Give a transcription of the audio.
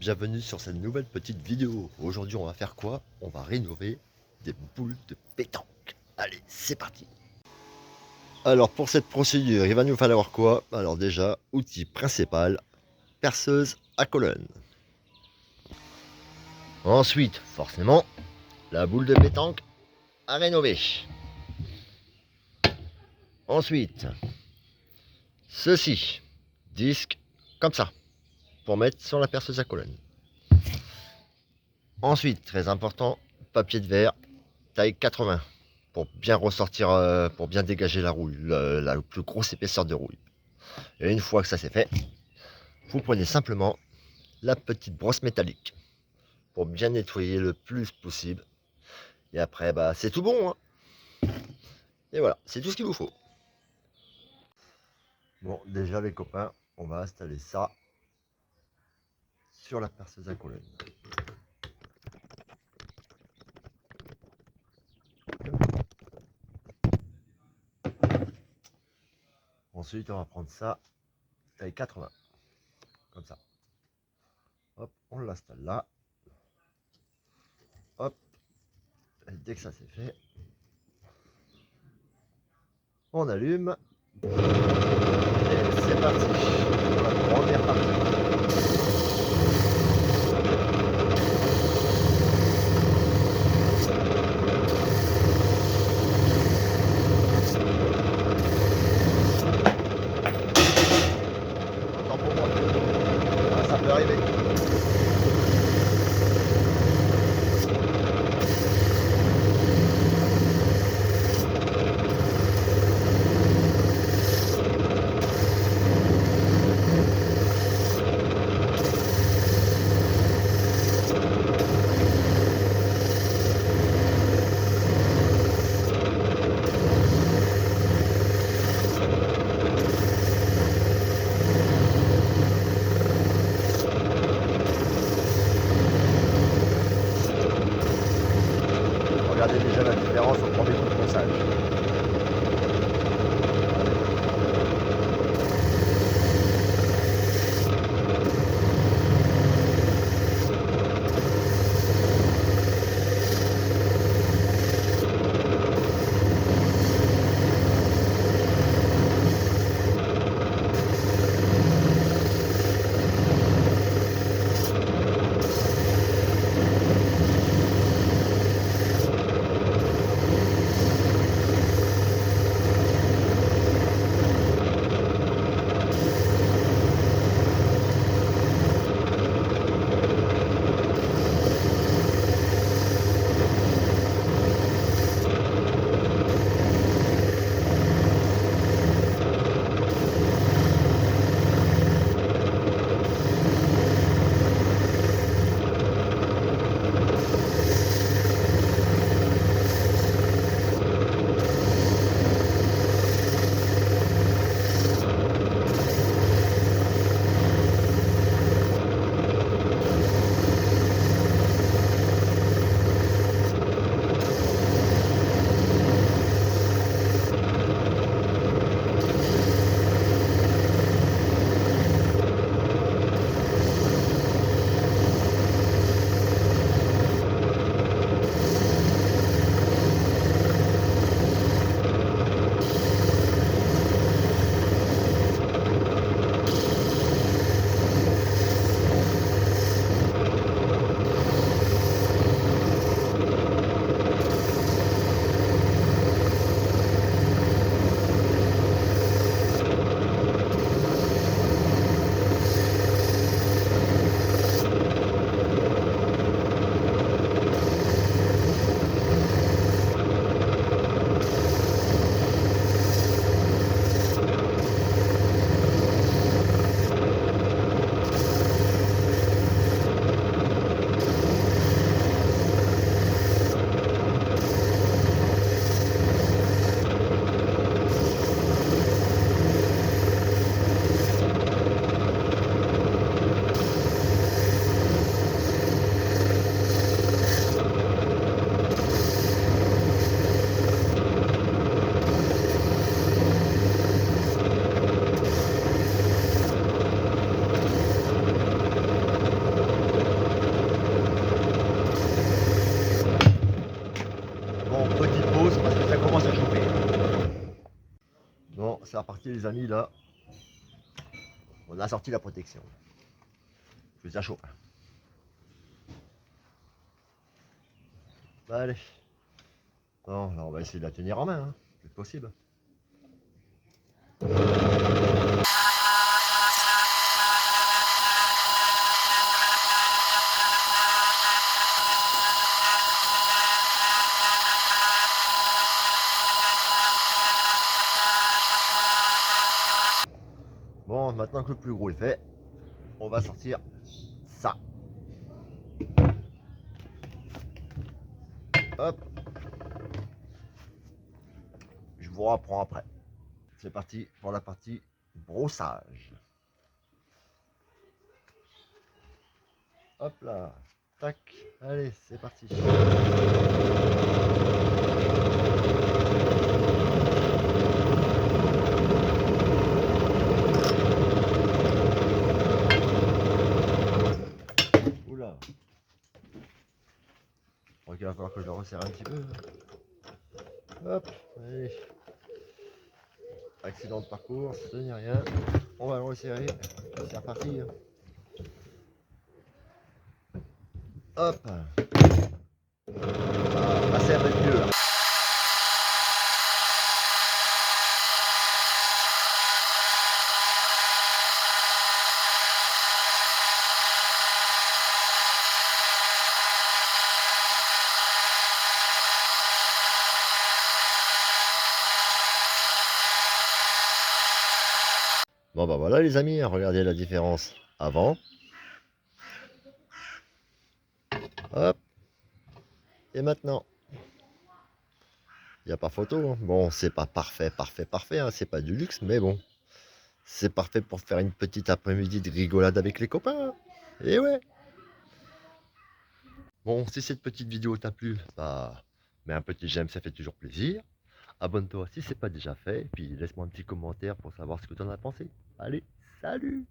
bienvenue sur cette nouvelle petite vidéo. Aujourd'hui on va faire quoi? On va rénover des boules de pétanque. Allez, c'est parti. Alors pour cette procédure, il va nous falloir quoi? Alors déjà, outil principal, perceuse à colonne. Ensuite, forcément, la boule de pétanque à rénover. Ensuite, ceci, disque comme ça, pour mettre sur la perceuse à colonne. Ensuite, très important, papier de verre, taille 80, pour bien ressortir, pour bien dégager la rouille, la plus grosse épaisseur de rouille. Et une fois que ça c'est fait, vous prenez simplement la petite brosse métallique pour bien nettoyer le plus possible. Et après, bah, c'est tout bon, hein. Et voilà, c'est tout ce qu'il vous faut. Bon, déjà les copains, on va installer ça sur la perceuse à colonne. Ensuite, on va prendre ça, taille 80, comme ça. Hop, on l'installe là. Hop, et dès que ça c'est fait, on allume. Et c'est parti pour la première partie. Autant pour moi. Ah, ça peut arriver. c'est reparti les amis là. On a sorti la protection. Je vous ai chaud. Allez. Bon, là on va essayer de la tenir en main, hein, le plus possible. Bon, maintenant que le plus gros est fait, on va sortir ça. Hop. Je vous reprends après. C'est parti pour la partie brossage. Hop là. Tac. Allez, c'est parti. Oula. Je crois qu'il va falloir que je le resserre un petit peu. Hop. Allez. Accident de parcours, ce n'est rien. On va le resserrer. C'est reparti. Hop. Ah, c'est un peu mieux. Bon bah voilà les amis, regardez la différence avant. Hop. Et maintenant. Il n'y a pas photo. Hein. Bon, c'est pas parfait, hein. C'est pas du luxe, mais bon. C'est parfait pour faire une petite après-midi de rigolade avec les copains. Et ouais. Bon, si cette petite vidéo t'a plu, bah, mets un petit j'aime, ça fait toujours plaisir. Abonne-toi si c'est pas déjà fait. Et puis laisse-moi un petit commentaire pour savoir ce que tu en as pensé. Allez, salut!